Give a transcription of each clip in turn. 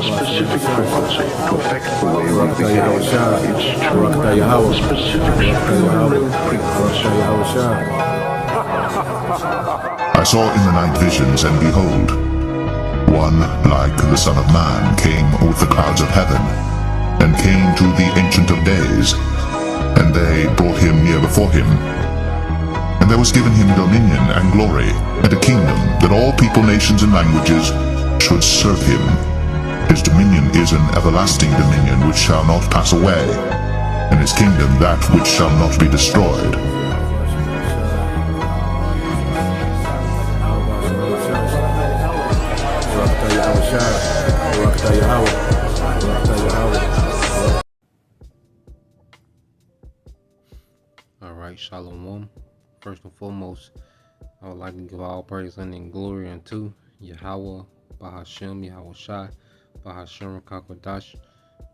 a specific frequency to affect the way we behave. It's true with a specific subliminal frequency. I saw in the night visions, and behold, one like the Son of Man came with the clouds of heaven, and came to the Ancient of Days, and they brought him near before him. And there was given him dominion and glory, and a kingdom, that all people, nations, and languages should serve him. His dominion is an everlasting dominion which shall not pass away, and his kingdom that which shall not be destroyed. Alright, Shalom. First and foremost, I would like to give all praise and glory unto Yahweh, Bahashem, Yahweh Shai, Bahashem, Kakwadash.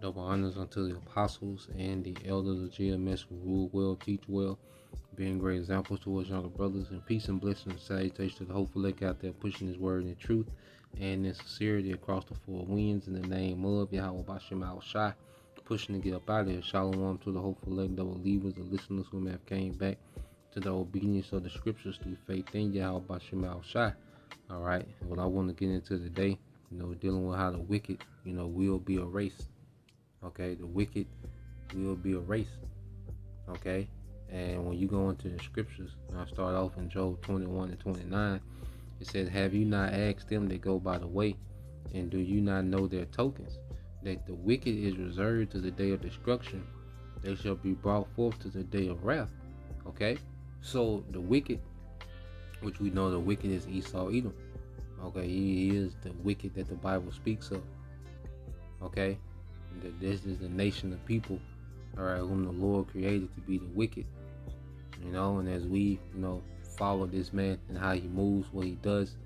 Double honors unto the apostles and the elders of GMS who rule well, teach well, being great examples to us younger brothers, and peace and blessings and salutation to the hopeful elect out there pushing his word in truth and in sincerity across the four winds in the name of Yahweh Bashem Yahweh Shai, pushing to get up out of here. Shalom to the hopeful elect, the believers, the listeners who may have came back to the obedience of the scriptures through faith in Yahweh Bashem Yahweh Shai. Alright, what I want to get into today, dealing with how the wicked, will be erased. Okay, the wicked will be erased. Okay, and when you go into the scriptures, and I start off in Job 21 and 29, it says, have you not asked them that go by the way, and do you not know their tokens, that the wicked is reserved to the day of destruction, they shall be brought forth to the day of wrath. Okay, so the wicked, which we know the wicked is Esau Edom. Okay, he is the wicked that the Bible speaks of. Okay, that this is the nation of people, all right, whom the Lord created to be the wicked. And as we, follow this man and how he moves, what he does,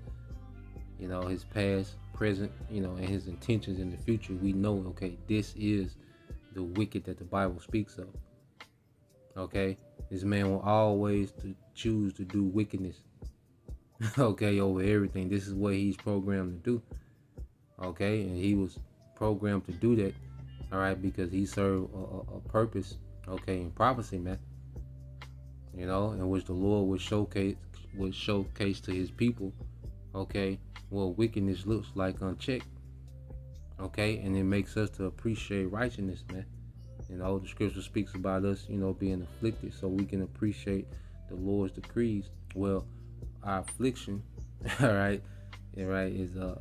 his past, present, and his intentions in the future, we know, okay, this is the wicked that the Bible speaks of. Okay, this man will always choose to do wickedness. Okay, over everything. This is what he's programmed to do. Okay, and he was programmed to do that, all right, because he served a purpose, okay, in prophecy, man. In which the Lord would showcase to his people, okay, what wickedness looks like unchecked. Okay, and it makes us to appreciate righteousness, man. The scripture speaks about us, being afflicted so we can appreciate the Lord's decrees. Well, our affliction, all right, is the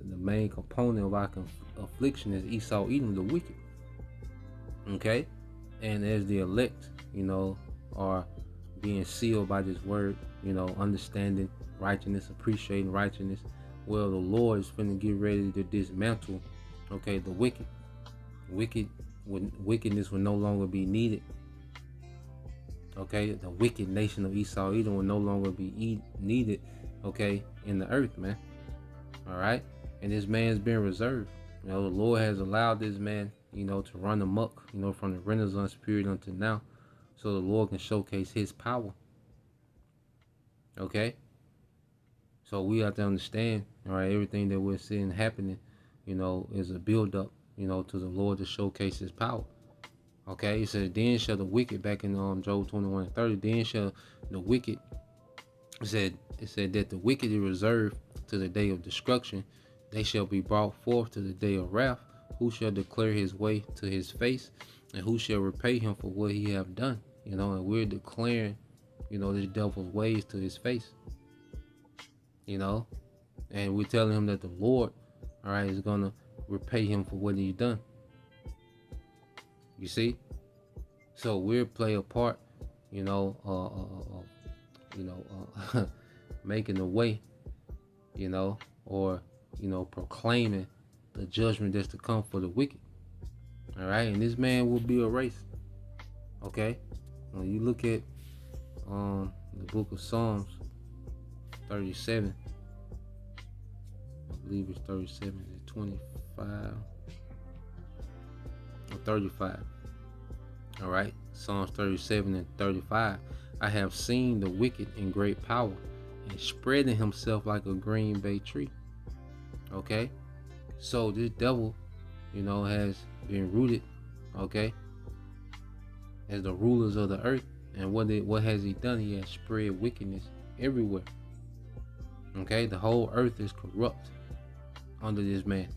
main component of our affliction is Esau Edom, the wicked. Okay, and as the elect, are being sealed by this word, understanding righteousness, appreciating righteousness. Well, the Lord is finna get ready to dismantle, okay, the wicked. Wickedness will no longer be needed. Okay, the wicked nation of Esau Edom will no longer be needed, okay, in the earth, man. All right, and this man's been reserved. The Lord has allowed this man, to run amok, from the Renaissance period until now, so the Lord can showcase his power. Okay, so we have to understand, all right, everything that we're seeing happening, is a build up, to the Lord to showcase his power. Okay, it says, then shall the wicked, back in Job 21 and 30, then shall the wicked, it said that the wicked is reserved to the day of destruction. They shall be brought forth to the day of wrath. Who shall declare his way to his face, and who shall repay him for what he have done? And we're declaring, this devil's ways to his face. And we're telling him that the Lord, all right, is gonna repay him for what he's done. You see? So we'll play a part, making the way, or proclaiming the judgment that's to come for the wicked. All right, and this man will be erased. Okay, when you look at the book of Psalms 37, I believe it's 37, is it 25 or 35? All right, Psalms 37 and 35. I have seen the wicked in great power, and spreading himself like a green bay tree. Okay, So this devil, has been rooted, okay, as the rulers of the earth. And what has he done? He has spread wickedness everywhere. Okay, the whole earth is corrupt under this man.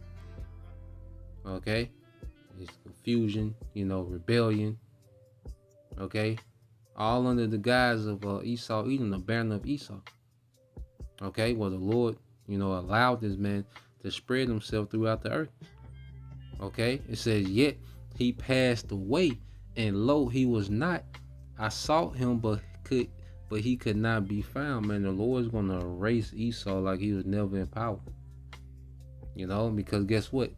Okay, it's confusion, rebellion. Okay, all under the guise of Esau eating the banner of Esau. Okay, well the Lord, allowed this man to spread himself throughout the earth. Okay, it says, yet he passed away, and lo, he was not. I sought him, but he could not be found. Man, the Lord's gonna erase Esau like he was never in power. Because guess what?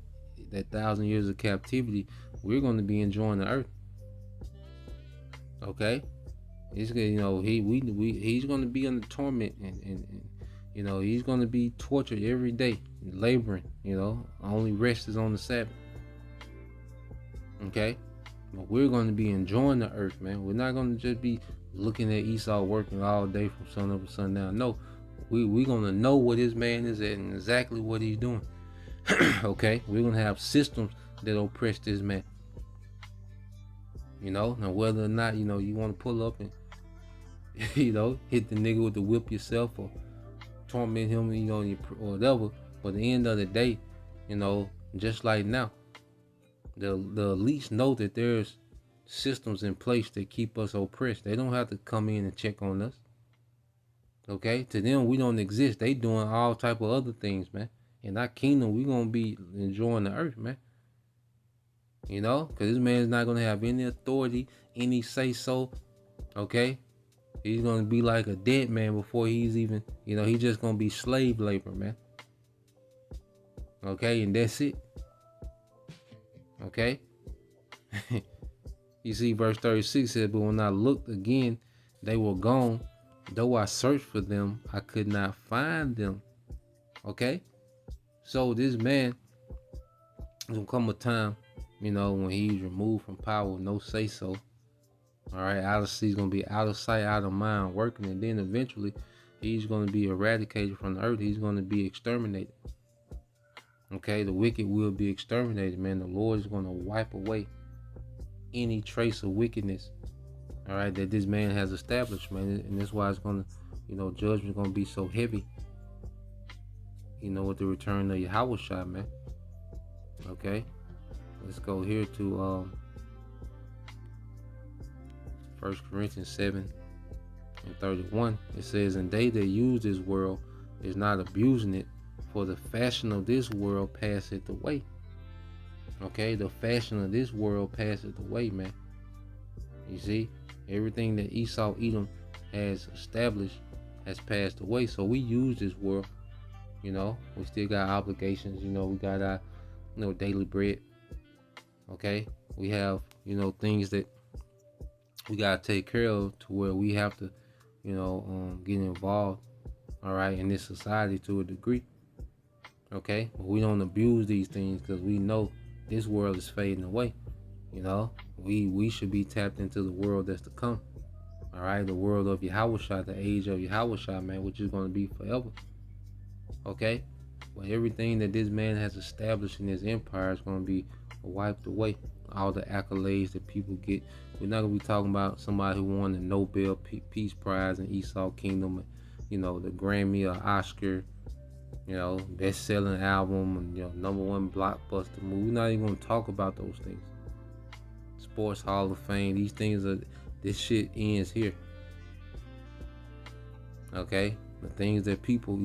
That 1,000 years of captivity, we're gonna be enjoying the earth. Okay, he's he's gonna be under torment, and he's gonna be tortured every day, laboring. Only rest is on the Sabbath. Okay, but we're going to be enjoying the earth, man. We're not going to just be looking at Esau working all day from sun up to sundown. No, we're going to know what this man is at and exactly what he's doing. Okay, we're going to have systems that oppress this man. Now whether or not you want to pull up and hit the nigga with the whip yourself or torment him, or whatever. But at the end of the day, just like now, the elites know that there's systems in place that keep us oppressed. They don't have to come in and check on us. Okay, to them we don't exist. They doing all type of other things, man. In our kingdom, we gonna be enjoying the earth, man. Because this man's not gonna have any authority, any say so. Okay, he's gonna be like a dead man before he's even, he's just gonna be slave labor, man. Okay, and that's it. Okay. You see, verse 36 says, but when I looked again, they were gone. Though I searched for them, I could not find them. Okay? So this man, there's gonna come a time, when he's removed from power, no say so. All right, he's gonna be out of sight, out of mind, working, and then eventually he's gonna be eradicated from the earth. He's gonna be exterminated. Okay, the wicked will be exterminated, man. The Lord is gonna wipe away any trace of wickedness, all right, that this man has established, man. And that's why it's gonna, judgment's gonna be so heavy, with the return of Yahushua, man. Okay, let's go here to 1 Corinthians 7:31. It says, and they that use this world is not abusing it, for the fashion of this world passeth away. Okay, the fashion of this world passeth away, man. You see, everything that Esau Edom has established has passed away. So we use this world, we still got obligations, we got our, daily bread. Okay, we have, things that we gotta take care of, to where we have to, get involved, all right, in this society to a degree. Okay, but we don't abuse these things, because we know this world is fading away. We should be tapped into the world that's to come. All right, the world of Yahushua, the age of Yahushua, man, which is going to be forever. Okay, but everything that this man has established in his empire is going to be wiped away. All the accolades that people get. We're not going to be talking about somebody who won the Nobel Peace Prize in Esau Kingdom, the Grammy or Oscar, best-selling album, and #1 blockbuster movie. We're not even going to talk about those things. Sports Hall of Fame, these things this shit ends here. Okay, the things that people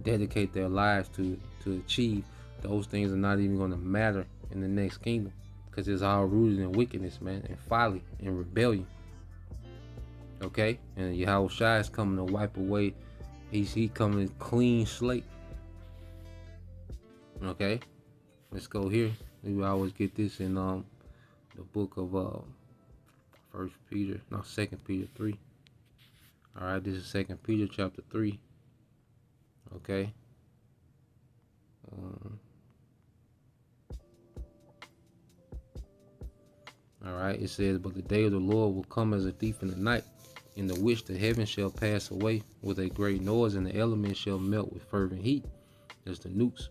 dedicate their lives to achieve, those things are not even going to matter in the next kingdom, because it's all rooted in wickedness, man, and folly and rebellion. Okay, and Yahushua is coming to wipe away. He coming clean slate. Okay, let's go here. We always get this in the book of 2 Peter 3. All right, this is 2 Peter chapter 3. Okay. All right, it says, but the day of the Lord will come as a thief in the night, in the which the heavens shall pass away with a great noise, and the elements shall melt with fervent heat. That's the nukes.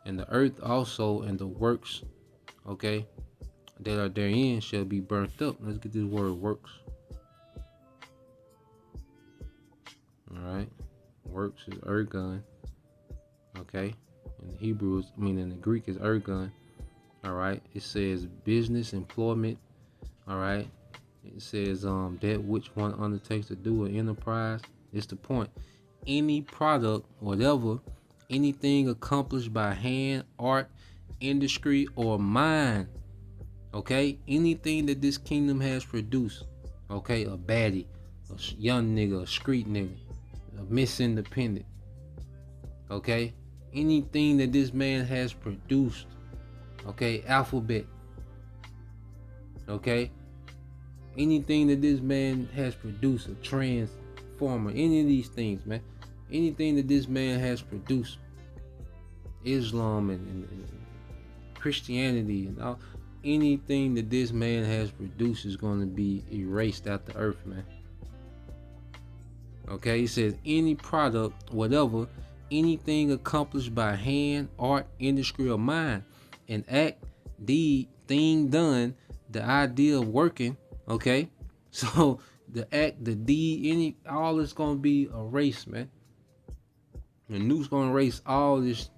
And the earth also and the works, okay, that are therein shall be burnt up. Let's get this word works. Alright. Works is ergon. Okay. In the Hebrew, in the Greek is ergon. Alright. It says business, employment. Alright. It says that which one undertakes to do an enterprise. It's the point. Any product, whatever, anything accomplished by hand, art, industry, or mind. Okay, anything that this kingdom has produced. Okay, a baddie, a young nigga, a street nigga, a Miss Independent. Okay, anything that this man has produced. Okay, alphabet. Okay, anything that this man has produced, a transformer, any of these things, man. Anything that this man has produced, Islam and Christianity and all, anything that this man has produced is going to be erased out the earth, man. Okay, he says any product, whatever, anything accomplished by hand, art, industry, or mind, an act, deed, thing done, the idea of working. Okay, so the act, the deed, all is going to be erased, man. The nuke's going to erase all this,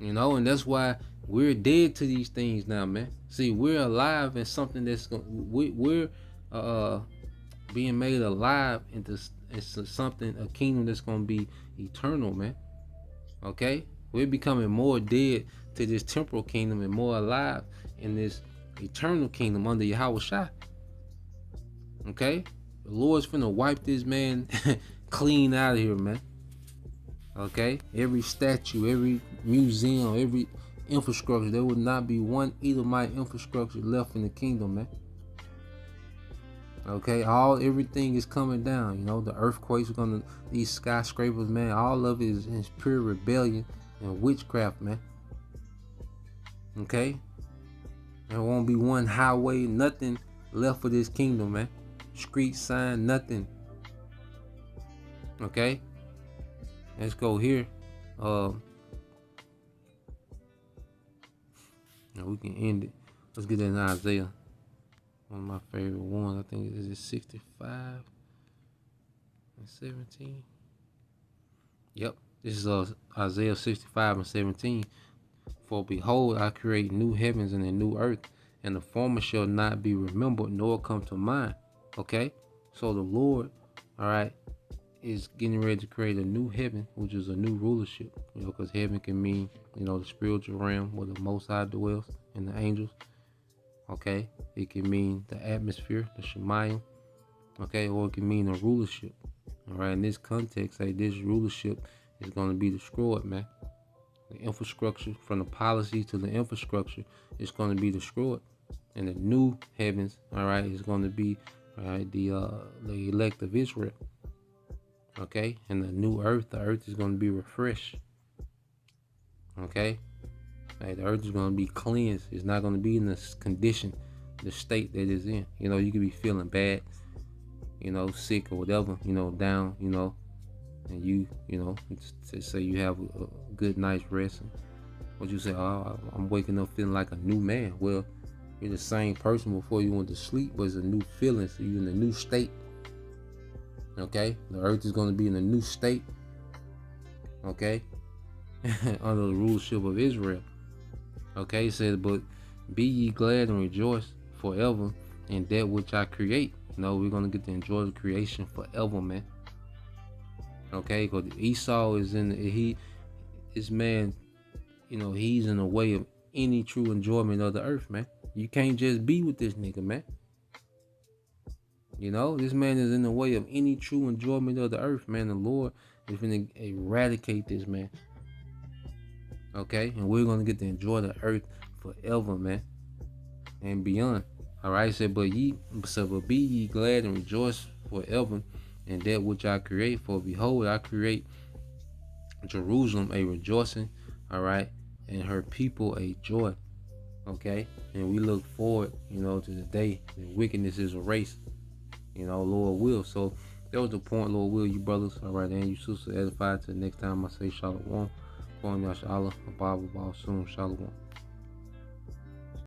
and that's why we're dead to these things now, man. See, we're alive in something that's we're being made alive into something, a kingdom that's gonna be eternal, man. Okay, we're becoming more dead to this temporal kingdom and more alive in this eternal kingdom under Yahweh Shai. Okay, the Lord's finna wipe this man clean out of here, man. Okay, every statue, every museum, every infrastructure, there would not be one Edomite infrastructure left in the kingdom, man. Okay, everything is coming down. The earthquakes are gonna, these skyscrapers, man, all of it is pure rebellion and witchcraft, man. Okay, there won't be one highway, nothing left for this kingdom, man. Street sign, nothing. Okay, let's go here. We can end it. Let's get in Isaiah. One of my favorite ones. I think it is 65 and 17. Yep. This is Isaiah 65 and 17. For behold, I create new heavens and a new earth, and the former shall not be remembered, nor come to mind. Okay? So the Lord, alright, is getting ready to create a new heaven, which is a new rulership. Because heaven can mean, the spiritual realm where the Most High dwells and the angels. Okay, it can mean the atmosphere, the Shemayim. Okay, or it can mean a rulership. All right, in this context, this rulership is going to be destroyed, man. The infrastructure, from the policy to the infrastructure, is going to be destroyed. And the new heavens, all right, is going to be, all right, the elect of Israel. Okay, and the new earth, the earth is going to be refreshed. Okay, the earth is going to be cleansed. It's not going to be in this condition, the state that it's in. You could be feeling bad, sick or whatever, down, and you say you have a good night's rest. And what you say, oh, I'm waking up feeling like a new man. Well, you're the same person before you went to sleep, but it's a new feeling. So you're in a new state. Okay, the earth is going to be in a new state. Okay, under the rulership of Israel. Okay, it says, but be ye glad and rejoice forever in that which I create. We're going to get to enjoy the creation forever, man. Okay, because Esau is this man, he's in the way of any true enjoyment of the earth, man. You can't just be with this nigga, man. This man is in the way of any true enjoyment of the earth, man. The Lord is going to eradicate this man. Okay, and we're going to get to enjoy the earth forever, man, and beyond. All right, said, but be ye glad and rejoice forever in that which I create. For behold, I create Jerusalem a rejoicing, all right, and her people a joy. Okay, and we look forward, to the day that wickedness is erased. Lord will. So That was the point, Lord will, you brothers. All right, and you sisters edified. Till next time I say shalom. Kwam Yashala, Abba, soon, shalom.